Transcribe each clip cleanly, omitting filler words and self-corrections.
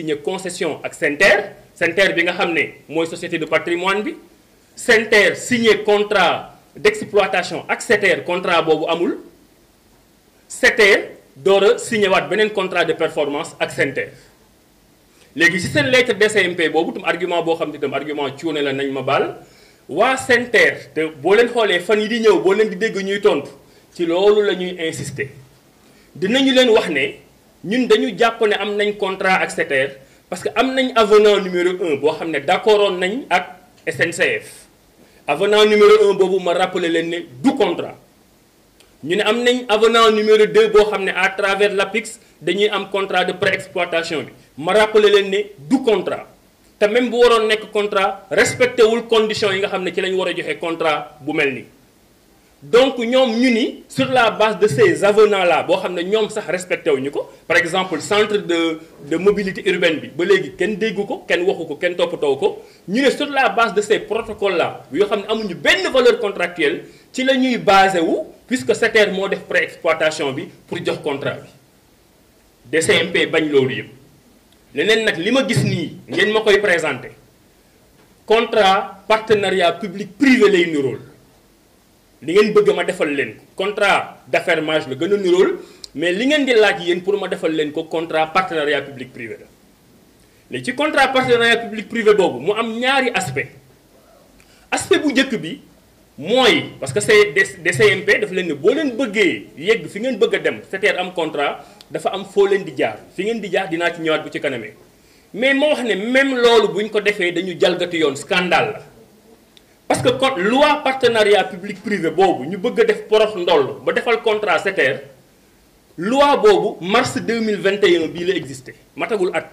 signé concession ak SENTER bi nga xam ne mooy société de patrimoine bi SENTER signé contrat d'exploitation ak SETER contrat boobu amul SETER door a signé waat beneen contrat de performance ak SENTER léegi ci seen lettre DCMP boobu tam argument boo xam ne tam argument cuune la nañ ma baal waa SENTER te boo leen xoolee fan yi di ñëw boo leen di dégg ñuy tontu ci loolu la ñuy insister dinañu leen wax ne ñun dañu jàpp ne am nañ contrat ak SETER parce que am nañ avenant numéro 1 boo xam ne d'accordoon nañ ak SNCF avenant numéro 1 boobu ma rappelé leen ne du contrat ñu ne am nañ avenant numéro 2 boo xam ne à travers l'APIX dañuy am contrat de pré-exploitation bi ma rappelé leen ne du contrat te même bu waroon nekk contrat respecté wul conditions yi nga xam ne ci lañ war a joxe contrat bu mel nii donc ñoom ñu ni sur la base de ces avenants là boo xam ne ñoom sax respecté wuñu ko par exemple centre de mobilité urbaine bi ba léegi kenn déggu ko kenn waxu ko kenn toppatoo ko ñu ne sur la base de ces protocoles là yoo xam ne amuñu benn valeur contractuelle ci la ñuy basé wu puisque SETER moo def pré-exploitation bi pour jox contrat bi DCMP bañ loolu yëpp leneen nag li ma gis nii ngeen ma koy présenté contrat partenariat public privé lay nirool li ngeen bëgg ma defal leen ko contrat d'affermage la gën a nirool mais li ngeen di laaj yéen pour ma defal leen ko contrat partenariat public privé la léegi ci contrat partenariat public privé boobu mu am ñaari aspect bu njëkk bi mooy parce que c'est DCMP dafa leen ne boo leen bëggee yegg fi ngeen bëgg a dem SETER am contrat dafa am foo leen di jaar fi ngeen di jaar dinaa ci ñëwaat bu ci kanamee mais moo wax ne même loolu bu ñu ko defee dañu jalgati yoon scandale la parce que kon loi partenariat public privé boobu ñu bëgg a def porox ndoll ba defal contrat SETER loi boobu mars 2021 bii la existé matagul at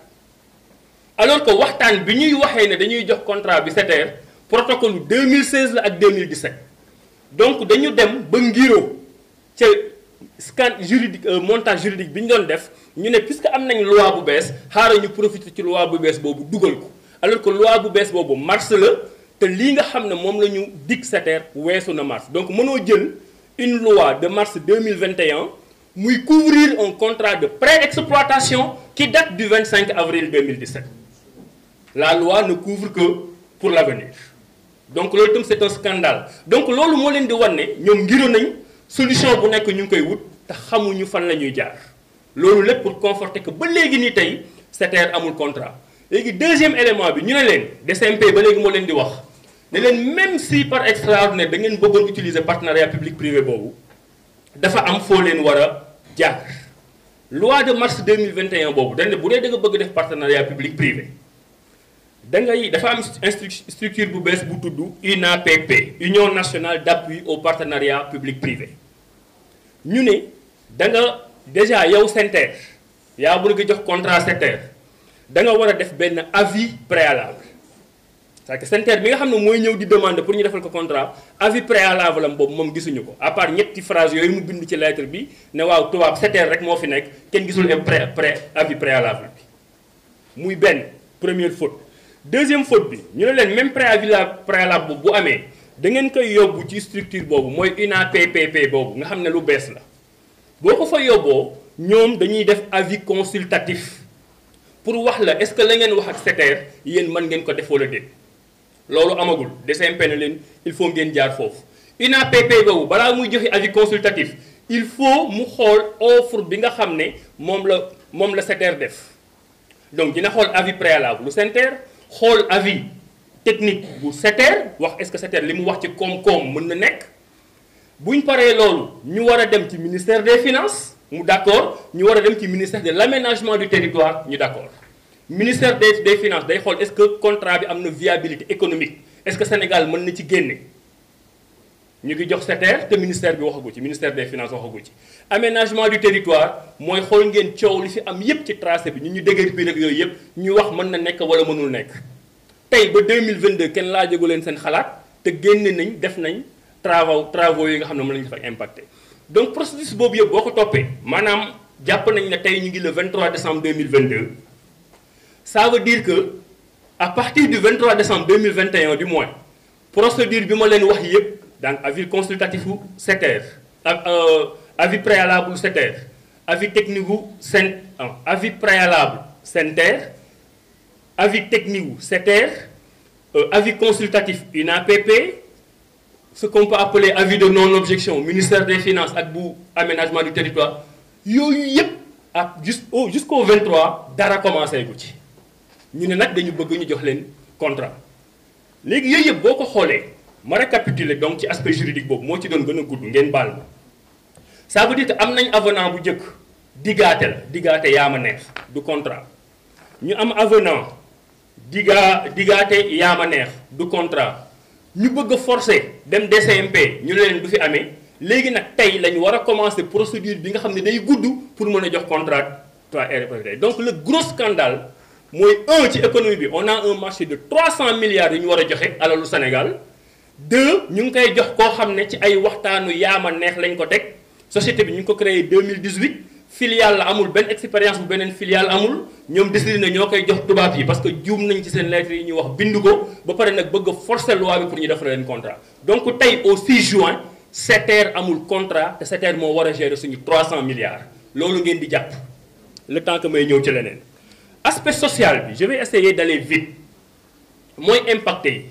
alors que waxtaan bi ñuy waxee ne dañuy jox contrat bi SETER protocole 2016 la ak 2017 donc dañu dem ba ngiro ca montage juridique bi ñu doon def ñu ne puisque am nañ loi bu bees xaaral ñu profiter ci loi bu bees boobu dugal ko alors que loi bu bees boobu mars la te lii nga xam ne moom la ñu dig SETER weesu na mars donc mënoo jël une loi de mars 2021 muy couvrir un contrat de pré-exploitation qui date du 25 avril 2017 la loi ne couvre que pour l'avenir donc loolu itam c'est un scandale donc loolu moo leen di wan ne ñoom ngiro nañ solution bu nekk ñu ngi koy wut te xamuñu fan la ñuy jaar loolu lépp pour conforter que ba léegi nii tey SETER amul contrat léegi deuxième élément bi ñu ne leen DCMP ba léegi moo leen di wax ne leen même si par extraordinaire da ngeen bëggoon utiliser partenariat public privé boobu dafa am foo leen war a jaar loi de mars 2021 boobu dañ ne bu dee da nga bëgg def partenariat public privé dafa am structure bu bees bu tudd UNAPP Union nationale d'appui au partenariat public privé ñu ne da nga déjà yow SENTER yaa bëgg jox contrat SETER da nga war a def benn avis préalable c'est-à-dire que SENTER bi nga xam ne mooy ñëw di demander pour ñu defal ko contrat avis préalable am boobu moom gisuñu ko à part ñetti phrase yooyu mu bind ci lettre bi ne waaw tubaab SETER rek moo fi nekk kenn gisul avis préalable bi muy benn première faute. deuxième faute bi ñu ne leen même préalable bu amee da ngeen koy yóbbu ci structure boobu mooy UNAPPP boobu nga xam ne lu bees la boo ko fa yóbboo ñoom dañuy def avis consultatif pour wax la est-ce que la ngeen wax ak SETER yéen mën ngeen ko def wala déet loolu amagul DCMP ne leen il faut ngeen jaar foofu UNAPP boobu balaa muy joxe avis consultatif il faut mu xool offre bi nga xam ne moom la SETER def donc dina xool avis préalable lu SETER xool avis technique bu SETER wax est-ce que SETER li mu wax ci koom-koom mën na nekk buñ paree loolu ñu war a dem ci ministère des finances mu d'accord ñu war a dem ci ministère de l'aménagement du territoire ñu d'accord ministère des finances day xool est-ce que contrat bi am na viabilité économique est-ce que Sénégal mën na ci génne ñu ngi jox SETER te ministère bi waxagu ci ministère des finances waxagu ci aménagement du territoire mooy xool ngeen coow li fi am yépp ci tracé bi ñu dégg bi rek yooyu yépp ñu wax mën na nekk wala mënul nekk tey ba 2022 kenn laajagu leen seen xalaat te génne nañ def nañ travaux yi nga xam ne mën nañu dafa impacté donc processus boobu yëpp boo ko toppee maanaam jàpp nañ ne tey ñu ngi le 23 décembre 2022 ça veut dire que à partir du 23 décembre 2021 du moins procédure bi ma leen wax yëpp donc avis consultatif u SETER ak avis préalable SETER avis technique u avis préalable SENTER avis technique SETER, avis consultatif UNAPP, ce qu'on peut appeler avis de non-objection ministère des Finances ak bu aménagement du territoire yooyu yëpp ak jusqu'au 23 dara commencé gu ci ñu ne nag dañu bëgg ñu jox leen contrat léegi yooyu yëpp boo ko xoolee ma récapituler donc ci aspect juridique boobu moo ci doon gën a gudd ngeen baal ma ça veut dire que am nañ avenant bu njëkk digaate yaa ma neex du contrat ñu am avenant digaate yaa ma neex du contrat ñu bëgg a forcer dem DCMP ñu leen du fi amee léegi nag tey la ñu war a commencer procédure bi nga xam ne day gudd pour mën a jox contrat donc le gros scandale mooy ci économie bi on a un marché de 300 milliards yu ñu war a joxe alalu Sénégal 2 ñu ngi koy jox koo xam ne ci ay waxtaanu yaama neex lañ ko teg société bi ñu ngi ko créé 2018 filiale la amul benn expérience bu beneen filiale amul ñoom décidé na ñoo koy jox tubaab yi parce que juum nañ ci seen lettre yi ñuy wax bindu ko ba pare nag bëgg a forcer loi bi pour ñu defal leen contrat donc tey au 6 juin SETER amul contrat te SETER moo war a gérer suñu 300 milliards loolu ngeen di jàpp le temps que may ñëw ci leneen aspect social bi je vais essayer d'aller vite mooy impacté yi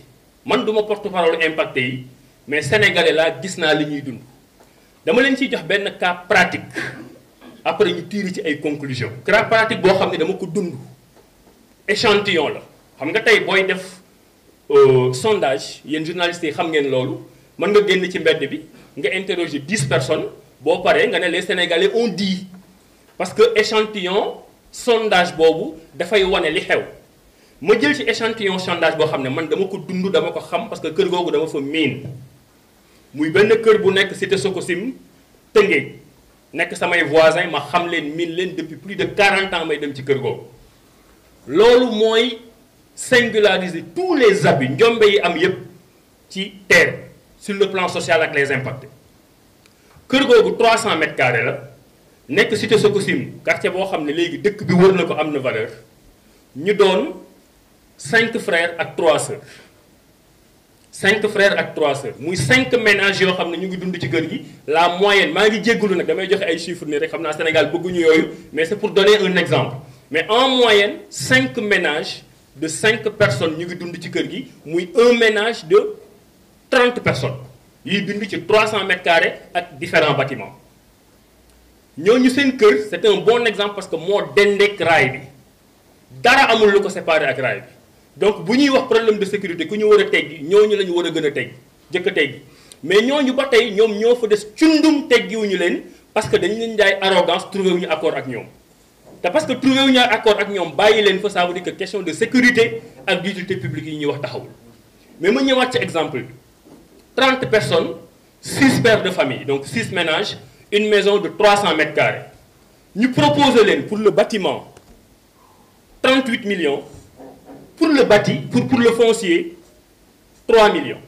man duma porte-parole impacté yi mais sénégalais laa gis naa li ñuy dund dama leen ciy jox benn cas pratique après ñu tiiri ci ay conclusions cas pratique boo xam ne dama ko dund échantillon la xam nga tey booy def sondage yéen journalistes yi xam ngeen loolu mën nga génn ci mbedd bi nga interroger 10 personnes boo paree nga ne les sénégalais ont dit parce que échantillon sondage boobu dafay wane li xew ma jël ci échantillon sondage boo xam ne man dama ko dund dama ko xam parce que kër googu dama fa miin muy benn kër bu nekk cité Sococim Tëngéej nekk samay voisins ma xam leen miin leen depuis plus de 40 ans may dem ci kër googu loolu mooy singulariser tous les abus njombe yi am yépp ci terre sur le plan social ak les impactés kër googu 300 mètres carrés la nekk cité Sococim quartier boo xam ne léegi dëkk bi wër na ko am na valeur ñu doon 5 frères ak 3 sœurs 5 frères ak 3 sœurs muy 5 ménages yoo xam ne ñu ngi dund ci kër gi la moyenne maa ngi jéggalu nag damay joxe ay chiffres nii rek xam naa Sénégal bëgguñu yooyu mais c'est pour donner un exemple mais en moyenne 5 ménages de 5 personnes ñu ngi dund ci kër gi muy un ménage de 30 personnes yuy dund ci 300 mètres carrés ak différents bâtiments ñooñu seen kër c'est un bon exemple parce que moo dendeek raay bi dara amul lu ko séparé ak raay bi donc bu ñuy wax problème de sécurité ku ñu war a teggi ñooñu la ñu war a gën a teggi jëkk a teggi mais ñooñu ba tey ñoom ñoo fa des cundum teggiwuñu leen parce que dañu leen jaay arrogance trouvé wuñu accord ak ñoom te parce que trouvé wuñu accord ak ñoom bàyyi leen fa ça veut dire que question de sécurité ak d'utilité publique yi ñuy wax taxawul mais ma ñëwaat ci exemple bi 30 personnes 6 pères de famille donc 6 ménages une maison de 300 mètres carrés ñu proposer leen pour le bâtiment 38 millions pour le bâti pour le foncier 3 millions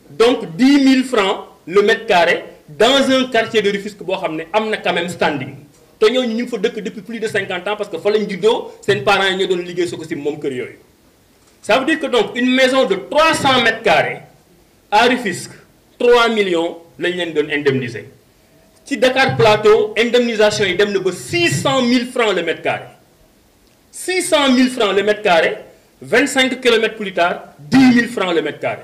donc 10 000 francs le mètre carré dans un quartier de Rufisque boo xam ne am na quand même standing te ñooñu ñu ngi fa dëkk depuis plus de 50 ans parce que fa lañ juddoo seen parents yi ñoo doon liggéey Sococim moom kër yooyu ça veut dire que donc une maison de 300 mètres carrés à Rufisque 3 millions lañ leen doon indemniser ci Dakar Plateau indemnisation yi dem na ba 600 000 francs le mètre carré 600 000 francs le mètre carré 25 kilomètres plus tard 10 000 francs le mètre carré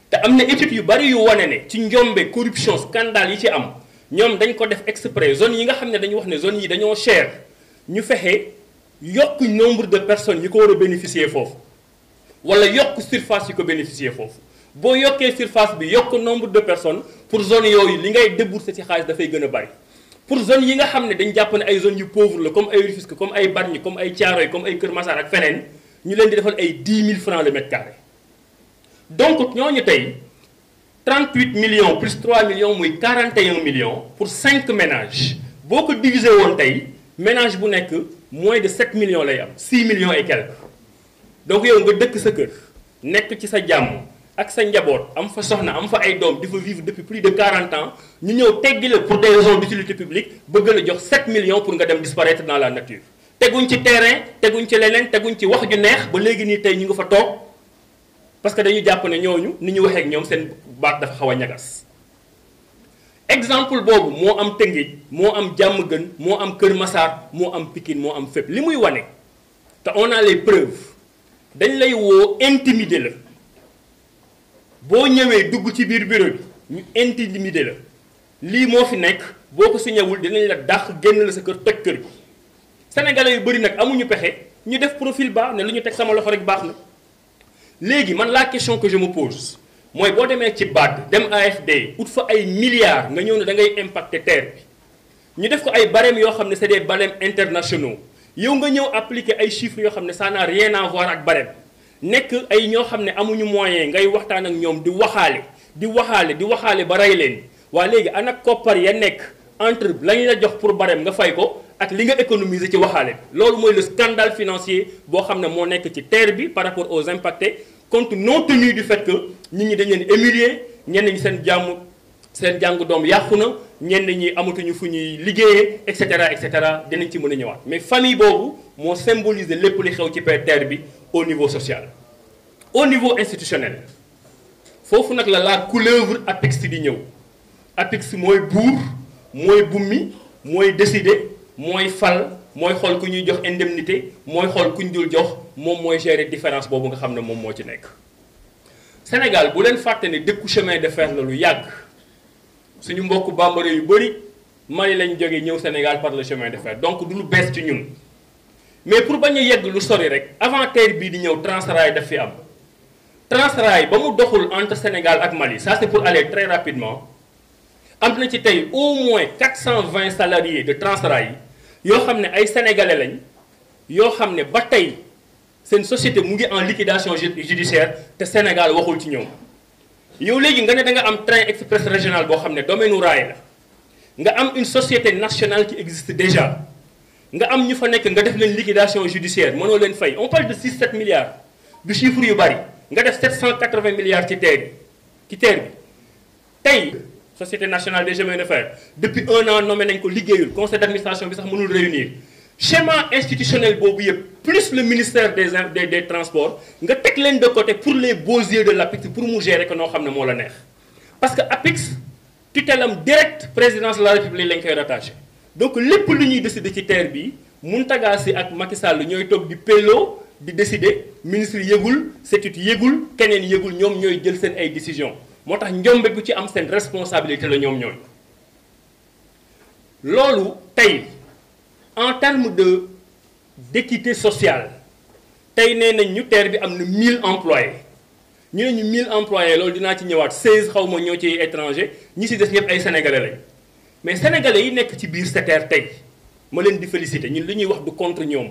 te am na études yu bari yu wane ne ci njombe corruption scandale yi ci am ñoom dañ ko def exprès zone yi nga xam ne dañu wax ne zone yi dañoo cher ñu fexe yokk nombre de personnes yi ko war a bénéficier foofu wala yokk surface yi ko bénéficier foofu boo yokkee surface bi yokk nombre de personnes pour zone yooyu li ngay débourser ci xaalis dafay gën a bari pour zone yi nga xam ne dañ jàpp ne ay zones yu pauvre la comme ay Rufisque comme ay Bargny comme ay Thiaroye comme ay Kër Massar ak feneen ñu leen di defal ay 10 000 francs le mètre carré donc ñooñu tey 38 millions plus 3 millions muy 41 millions pour 5 ménages boo ko diviser woon tey ménage bu nekk moins de 7 millions lay am 6 millions et quelques donc yow nga dëkk sa kër nekk ci sa jàmm ak sa njaboot am fa soxna am fa ay doom di fa vivre depuis plus de 40 ans ñu ñëw teggi la pour des raisons d'utilité publique bëgg la jox 7 millions pour nga dem disparaître dans la nature teguñ ci terrain teguñ ci leneen teguñ ci wax ju neex ba léegi nii tey ñu nga fa toog parce que dañu jàpp ne ñooñu ni ñu waxee ak ñoom seen baat dafa xaw a ñagas exemple boobu moo am Tëngéej moo am Diamaguène moo am Kër Massar moo am Pikine moo am fépp li muy wane te on a les preuves dañ lay woo intimider la boo ñëwee dugg ci biir bureau bi ñu intimider la lii moo fi nekk boo ko signéwul dinañ la dàq génn la sa kër toj kër gi sénégalais yu bëri nag amuñu pexe ñu def profil bas ne lu ñu teg sama loxo rek baax na léegi man la question que je me pose mooy boo demee ci BAD dem AFD ut fa ay milliards nga ñëw ne da ngay impacter terre bi ñu def ko ay barèmes yoo xam ne c'est des barèmes internationaux yow nga ñëw appliquer ay chiffres yoo xam ne ça n'a rien à voir ak barème nekk ay ñoo xam ne amuñu moyen ngay waxtaan ak ñoom di waxaale ba rey leen waa léegi ana koppar ya nekk entre lañ la jox pour barème nga fay ko ak li nga économiser ci waxaale bi loolu mooy le scandale financier boo xam ne moo nekk ci terre bi par rapport aux impactés compte non tenu du fait que nit ñi dañ leen humilier ñenn ñi seen jàngu doom yàqu na ñenn ñi amatuñu fu ñuy liggéeyee et cetera dinañ ci mën a ñëwaat mais famille boobu moo symboliser lépp li xew ci terre bi au niveau social. au niveau institutionnel foofu nag la couleuvre APIX di ñëw APIX mooy buur mooy bummi mooy décider mooy fal mooy xool ku ñuy jox indemnité mooy xool ku ñu dul jox moom mooy gérer différence boobu nga xam ne moom moo ci nekk. Sénégal bu leen fàtte ne dëkku chemin de fer la lu yàgg suñu mbokku bambara yu bëri Mali lañ jógee ñëw Sénégal par le chemin de fer donc du lu bees ci ñun mais pour bañ a yegg lu sori rek avant terre bii di ñëw Transrail daf fi am Transrail ba mu doxul entre Sénégal ak Mali ça c'est pour aller très rapidement am na ci tey au moins 420 salariés de Transrail yoo xam ne ay sénégalais lañ yoo xam ne ba tey seen société mu ngi en liquidation judiciaire te Sénégal waxul ci ñoom yow léegi nga ne da nga am train express régional boo xam ne domaine u raay la nga am une société nationale qui existe déjà nga am ñu fa nekk nga def leen liquidation judiciaire mënoo leen fay on parle de 6-7 milliards du chiffre yu bari nga def 780 milliards ci terre bi tey société nationale des chemins de fer depuis 1 an nommé nañ ko liggéeyul conseil d'administration bi sax mënul réunir schéma institutionnel boobu yëpp plus le ministère des transports nga teg leen de côté pour les beaux yeux de l'APIX pour mu gérer ko noo xam ne moo la neex parce que APIX tutelle am direct présidence de la République lañ koy rattaché donc lépp lu ñuy décider ci terre bi Mountaga Sy ak Macky Sall ñooy toog di pelloo di décider ministre yëgul CETUD yëgul keneen yëgul ñoom ñooy jël seen ay décisions moo tax njombe bu ci am seen responsabilité la ñoom ñooy loolu tey en termes d'équité sociale tey nee nañ ñu terre bi am na 1000 employés ñu ne ñu 1000 employés loolu dinaa ci ñëwaat 16 xaw ma ñoo ci étranger ñi ci des ñëpp ay sénégalais lañ mais sénégalais yi nekk ci biir SETER tey ma leen di féliciter ñun li ñuy wax du contre ñoom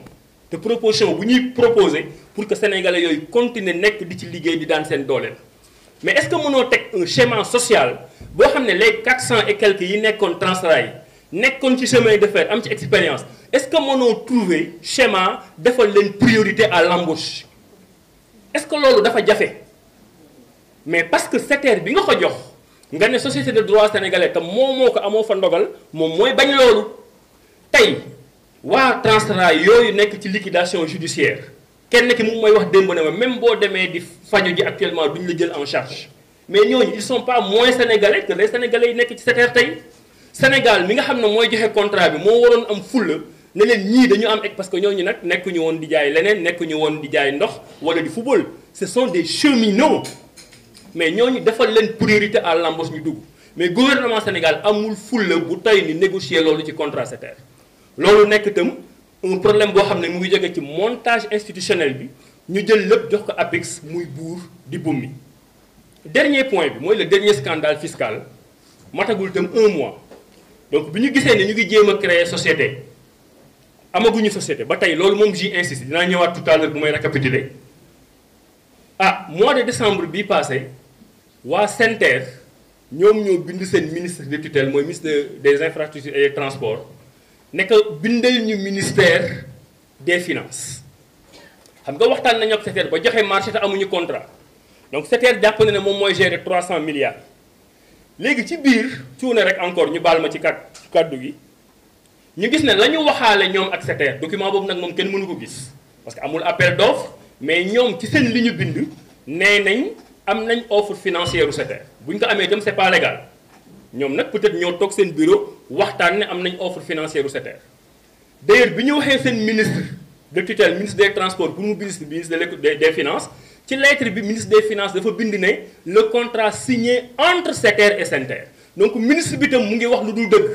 te proposition bu ñuy proposer pour que sénégalais yooyu continuer nekk di ci liggéey di daan seen dooleel mais est-ce que mënoo teg un schéma social boo xam ne les 400 et quelques yi nekkoon Transrail nekkoon ci chemin de fer am ci expérience est-ce que mënoo trouver schéma defal leen priorité à l'embauche est-ce que loolu dafa jafe mais parce que SETER bi nga ko jox nga ne société de droit sénégalais te moom moo ko amoo fa ndogal moom mooy bañ loolu tey waa Transrail yooyu nekk ci liquidation judiciaire kenn ki moom mooy wax démb ne ma même boo demee di faju ji actuellement duñu la jël en charge mais ñooñu ils sont pas moins sénégalais que les sénégalais yi nekk ci SETER tey Sénégal mi nga xam ne mooy joxe contrat bi moo waroon am fulla ne leen ñii dañu am parce que ñooñu nag nekkuñu woon di jaay leneen nekkuñu woon di jaay ndox wala di football ce sont des cheminots mais ñooñu defal leen priorité à l'embauche ñu dugg mais gouvernement Sénégal amul fulla bu tey ni négocier loolu ci contrat SETER loolu nekk itam un problème boo xam ne mu ngi jóge ci montage institutionnel bi ñu jël lépp jox ko APIX muy buur di bummi dernier point bi mooy le dernier scandale fiscal matagul itam 1 mois donc bi ñu gisee ne ñu ngi jéem a créer société amaguñu société ba tey loolu moom j'y insiste dinaa ñëwaat tout à l'heure bu may récapituler mois de décembre bii passé waa SENTER ñoom ñoo bind seen ministre de tutelle mooy ministre des infrastructures et des transports nekk bindal ñu ministère des finances xam nga waxtaan nañu ak SETER ba joxe marché te amuñu contrat donc SETER jàpp na ne moom mooy gérer 300 milliards léegi ci biir cuune rek encore ñu baal ma ci kàddu gi ñu gis ne la ñu waxaale ñoom ak SETER document boobu nag moom kenn mënu ko gis parce que amul appel d'offre mais ñoom ci seen li ñu bind nee nañ am nañ offre financière u SETER bu ñu ko amee itam c'est pas légal ñoom nag peut-être ñoo toog seen bureau waxtaan ne am nañ offre financière u SETER d'ailleurs bi ñu waxee seen ministre de tutelle ministre des transports pour mu ministre des finances ci lettre bi ministre des finances dafa bind ne le contrat signé entre SETER et SENTER donc ministre bi tam mu ngi wax lu dul dëgg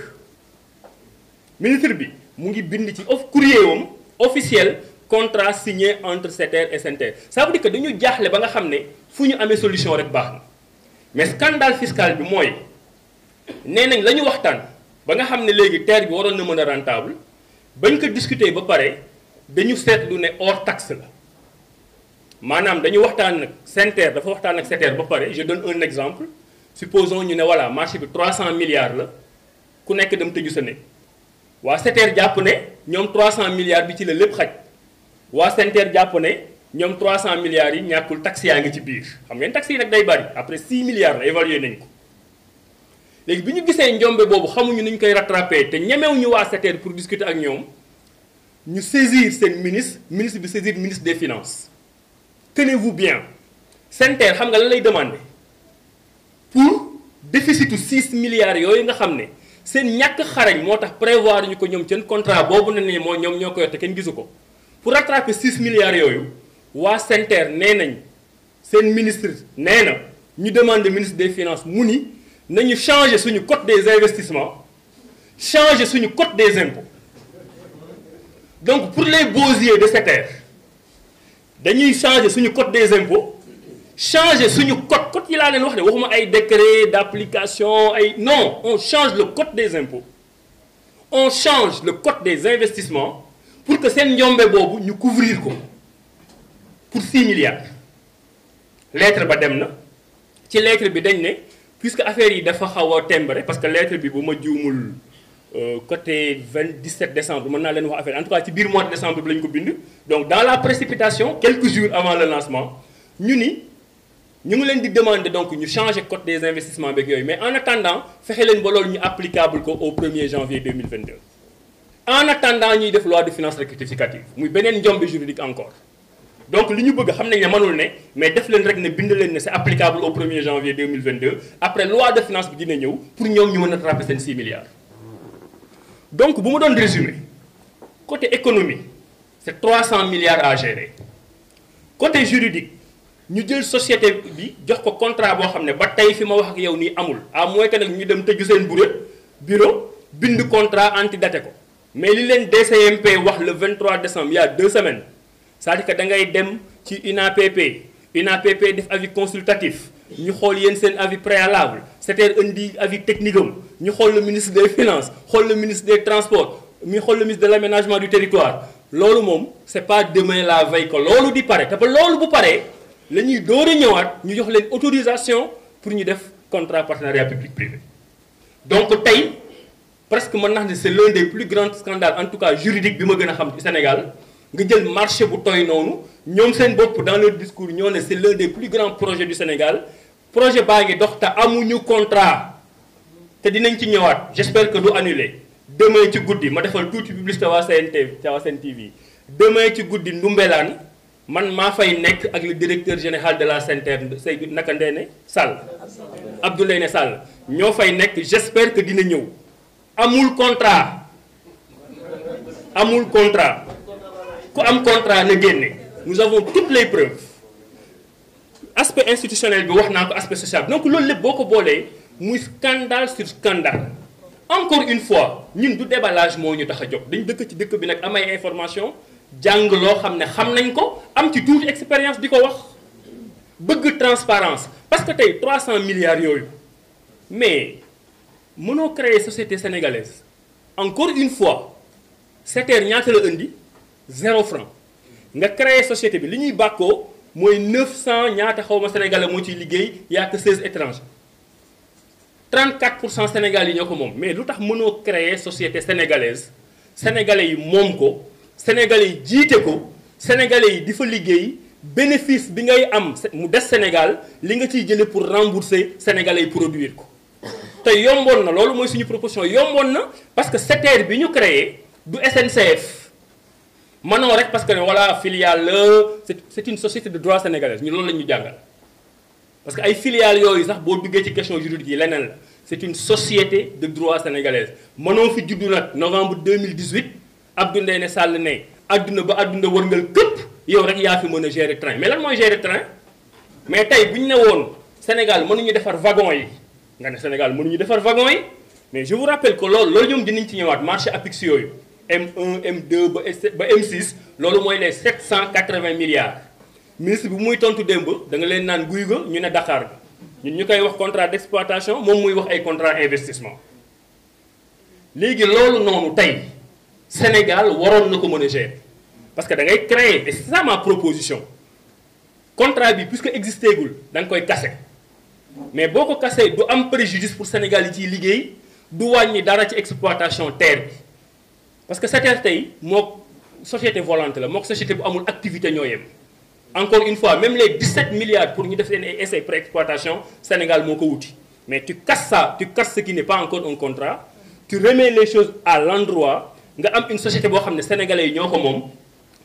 ministre bi mu ngi bind ci courrier wam officiel contrat signé entre SETER et SENTER ça veut dire que dañu jaaxle ba nga xam ne fu ñu amee solution rek baax na mais scandale fiscal bi mooy nee nañ la ñu waxtaan ba nga xam ne léegi TER bi waroon na mën a rentable bañ ko discuter ba pare dañu seetlu ne hors taxe la maanaam dañu waxtaan nag SENTER dafa waxtaan ak SETER ba pare je donne un exemple supposons ñu ne voilà marché bi 300 milliards la ku nekk dem tëju sa ne waa SETER jàpp ne ñoom 300 milliards bi ci la lépp xaj waa SENTER jàpp ne ñoom 300 milliards yi ñàkkul taxe yaa ngi ci biir xam ngeen taxe yi nag day bari après 6 milliards la évalué nañ ko léegi bi ñu gisee njombe boobu xamuñu ni ñu koy rattrapé te ñemewuñu waa SETER pour discuter ak ñoom ñu saisir seen ministre bi saisir ministre des finances tenez-vous bien SENTER xam nga lan lay demander pour déficitu 6 milliards yooyu nga xam ne seen ñàkk xarañ moo tax prévoir ñu ko ñoom seen contrat boobu na ne moo ñoom ñoo ko yor te kenn gisu ko pour rattraper 6 milliards yooyu waa SENTER nee nañ seen ministre nee na ñu demande ministre des finances mu ni nañu changer suñu code des investissements changer suñu code des impôts donc pour les beaux-yeux de SETER dañuy changer suñu code des impôts changer suñu code yi laa leen wax de waxuma ay décret d'application ay non on change le code des impôts on change le code des investissements pour que seen njombe boobu ñu couvrir ko pour 6 milliards lettre ba dem na ci lettre bi dañ ne puisque affaire yi dafa xaw a tembare parce que lettre bi bu ma juumul côté 17 décembre mën naa leen wax affaire en tout cas ci biir mois de décembre bi la ñu ko bind donc dans la précipitation quelques jours avant le lancement ñu ngi leen di demander donc ñu changer code des investissements beeg yooyu mais en attendant fexe leen ba loolu ñu applicable ko au 1er janvier 2022 en attendant ñuy def loi de finances rectificative muy beneen njombe juridique encore donc li ñu bëgg xam nañ ne mënul ne mais def leen rek ne bind leen ne c'est applicable au 1er janvier 2022 après loi de finances bi dina ñëw pour ñoom ñu mën a rattraper seen 6 milliards donc bu ma doon résumer côté économie c'est 300 milliards à gérer côté juridique ñu jël société bi jox ko contrat boo xam ne ba tey fi ma wax ak yow nii amul à moins que nag ñu dem tëju seen bureau bind contrat antidaté ko mais li leen DCMP wax le 23 décembre il y a 2 semaines c'est-à-dire que da ngay dem ci UNAPP def avis consultatif ñu xool yéen seen avis préalable SETER indi avis technique am ñu xool le ministre des finances xool le ministre des transports ñu xool le ministre de l'aménagement du territoire loolu moom c'est pas demain la veille que loolu di pare te ba loolu bu paree la ñuy door a ñëwaat ñu jox leen autorisation pour ñu def contrat partenariat public-privé donc tey presque mën naa ne c'est l'un des plus grands scandales en tout cas juridique bi ma gën a xam ci Sénégal nga jël marché bu toy noonu ñoom seen bopp dans leur discours ñoo ne c'est l'un des plus grands projets du Sénégal projet baa ngi dox te amuñu contrat te dinañ ci ñëwaat j'espère que du annulé demain ci guddi ma defal tuuti publicité waa Sen TV demain ci guddi Ndoumbelane man maa fay nekk ak le directeur général de la SENTER Seydou naka Ndéné Sall Abdoulaye Sall ñoo fay nekk j'espère que dina ñëw amul contrat ku am contrat na génne nous avons toutes les preuves aspect institutionnel bi wax naa ko aspect social donc loolu lépp boo ko boolee muy scandale sur scandale encore une fois ñun du déballage moo ñu tax a jóg dañ dëkk ci dëkk bi nag am ay information jàng loo xam ne xam nañ ko am ci tuuti expérience di ko wax bëgg transparence parce que tey 300 milliards yooyu mais mënoo créer société sénégalaise encore une fois SETER ñaata la indi 0 franc nga créer société bi li ñuy bàkkoo mooy 900 ñaata xawma sénégalais moo ciy liggéey yaa que 16 étrangers 34% Sénégal yi ñoo ko moom mais lu tax mënoo créer société sénégalaise sénégalais yi moom ko sénégalais yi jiite ko sénégalais yi di fa liggéey bénéfice bi ngay am mu des Sénégal li nga ciy jëlee pour rembourser sénégalais yi produire ko te yomboon na loolu mooy suñu proposition yomboon na parce que SETER bi ñu créé du SNCF mënoo rek parce que ne voilà filiale la c'est une société de droit sénégalaise ñu loolu la ñu jàngal parce que ay filiales yooyu sax boo duggee ci question juridique yi leneen la c'est une société de droit sénégalaise mënoo fi juddu nag novembre 2018 Abdou Ndéné Sall ne àdduna ba àdduna wërngal këpp yow rek yaa fi mën a gérer train mais lan mooy gérer train mais tey bu ñu ne woon Sénégal mënuñu defar wagon yi nga ne Sénégal mënuñu defar wagon yi mais je vous rappelle que loolu ñoom dinañ ci ñëwaat marché APIX yooyu M1 M2 ba M6 loolu mooy les 780 milliards ministre bi muy tontu démb da nga leen naan guy ga ñu ne Dakar ga ñun ñu koy wax contrat d'exploitation moom muy wax ay contrat investissement léegi loolu noonu tey Sénégal waroon na ko mën a gérer parce que da ngay créer et c'est ça ma proposition contrat bi puisque existé gul da nga koy casser mais boo ko casser du am préjudice pour Sénégal yi ciy liggéey du wàññi dara ci exploitation terre bi parce que SETER tey moo société volante la moo société bu amul activité ñoo yem encore une fois même les 17 milliards pour ñu def seen ay essais pré-exploitation Sénégal moo ko wuti mais tu casses ça tu casses ce qui n'est pas encore un contrat tu remets les choses à l'endroit nga am une société boo xam ne sénégalais yi ñoo ko moom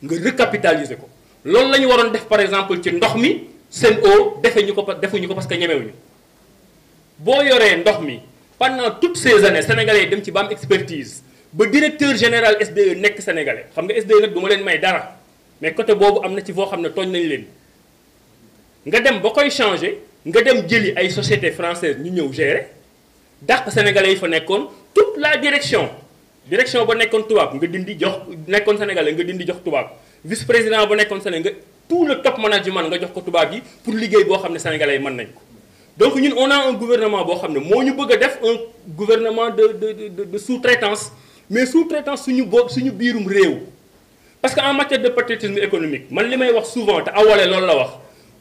nga recapitaliser ko loolu la ñu waroon def par exemple ci ndox mi Sen'Eau defuñu ko parce que ñemewuñu boo yoree ndox mi pendant toutes ces années sénégalais yi dem ci ba am expertise ba directeur général SDE nekk sénégalais xam nga SDE nag du ma leen may dara mais côté boobu am na ci foo xam ne tooñ nañ leen nga dem ba koy changer nga dem jëli ay société française ñu ñëw gérer dàq sénégalais yi fa nekkoon toute la direction ba nekkoon tubaab nga dindi jox nekkoon sénégalais nga dindi jox tubaab vice président ba nekkoon sénégalais nga tout le top management nga jox ko tubaab yi pour liggéey boo xam ne sénégalais yi mën nañ ko donc ñun on a un gouvernement boo xam ne moo ñu bëgg a def un gouvernement de sous-traitance mais sous-traitance suñu biirum réew parce que en matière de patriotisme économique man li may wax souvent te awale loolu la wax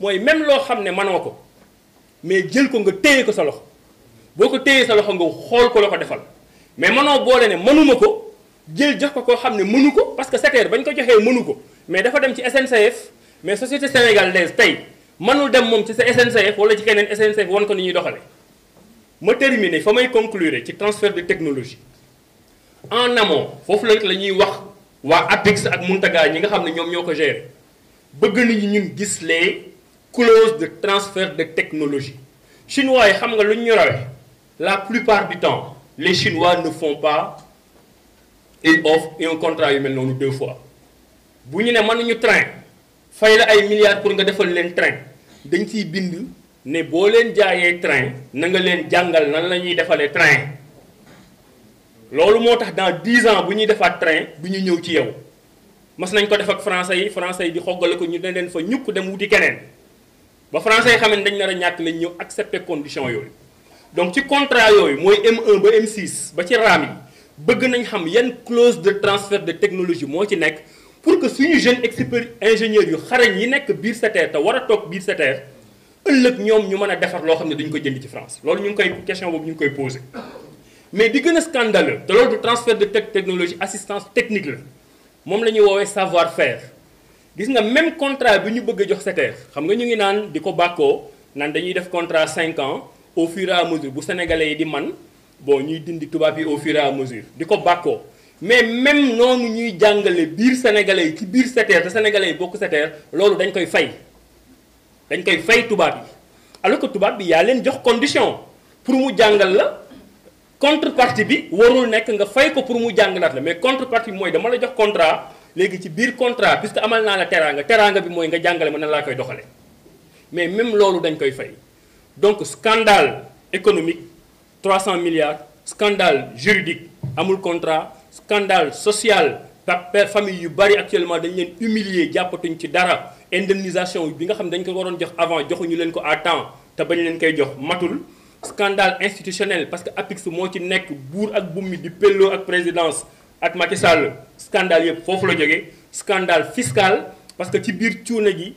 mooy même loo xam ne mënoo ko mais jël ko nga téye ko sa loxo boo ko téyee sa loxo nga xool ko la ko defal mais mënoo boole ne mënuma ko jël jox ko koo xam ne mënu ko parce que SETER bañ ko joxee mënu ko mais dafa dem ci SNCF mais société sénégalaise tey mënul dem moom ci sa SNCF wala ci keneen SNCF wan ko ni ñuy doxale ma terminer fa may conclure ci transfert de technologie en amont foofu la ñuy wax waa APIX ak Mountaga ñi nga xam ne ñoom ñoo ko gérer bëgg nañu ñun gis les clauses de transfert de technologie chinois yi xam nga lu ñu rawee la plupart du temps les chinois ne font pas une offre et un contrat yu mel noonu 2 fois bu ñu ne mënuñu train fay la ay milliards pour nga defal leen train dañ ciy bind ne boo leen jaayee train na nga leen jàngal nan la ñuy defalee train loolu moo tax dans 10 ans bu ñuy defaat train bu ñu ñëw ci yow mas nañ ko def ak français yi di xoggale ko ñu ne leen fa ñukk dem wuti keneen ba français yi xam ne dañ nar a ñàkk lañ ñëw accepter condition yooyu donc ci contrat yooyu mooy M1 ba M6 ba ci raam yi bëgg nañ xam yan clause de transfert de technologie moo ci nekk pour que suñu jeune ingénieurs yu xarañ yi nekk biir SETER te war a toog biir SETER ëllëg ñoom ñu mën a defar loo xam ne dañu ko jënd ci France loolu ñu ngi koy question boobu ñu ngi koy posé mais di gën a scandaleux te loolu du transfert de technologie assistance technique la moom la ñuy woowee savoir faire gis nga même contrat bi ñu bëgg a jox SETER xam nga ñu ngi naan di ko bàkkoo naan dañuy def contrat 5 ans au fur et à mesure bu sénégalais yi di man bon ñuy dindi tubaab yi au fur et à mesure di ko bàkkoo mais même noonu ñuy jàngale biir sénégalais yi ci biir SETER te sénégalais yi bokk SETER loolu dañ koy fay tubaab yi alors que tubaab bi yaa leen jox condition pour mu jàngal la contrepartie bi warul nekk nga fay ko pour mu jàngalaat la mais contrepartie bi mooy dama la jox contrat léegi ci biir contrat puisque amal naa la teraanga bi mooy nga jàngale ma nan laa koy doxale mais même loolu dañ koy fay donc scandale économique 300 milliards scandale juridique amul contrat scandale social famille yu bari actuellement dañ leen humilier jàppatuñ ci dara indemnisation bi nga xam ne dañ ko waroon jox avant joxuñu leen ko à temps te bañ leen koy jox matul scandale institutionnel parce que APIX moo ci nekk buur ak bummi di pelloo ak présidence ak Macky Sall scandale yëpp foofu la jógee scandale fiscal parce que ci biir cuune gi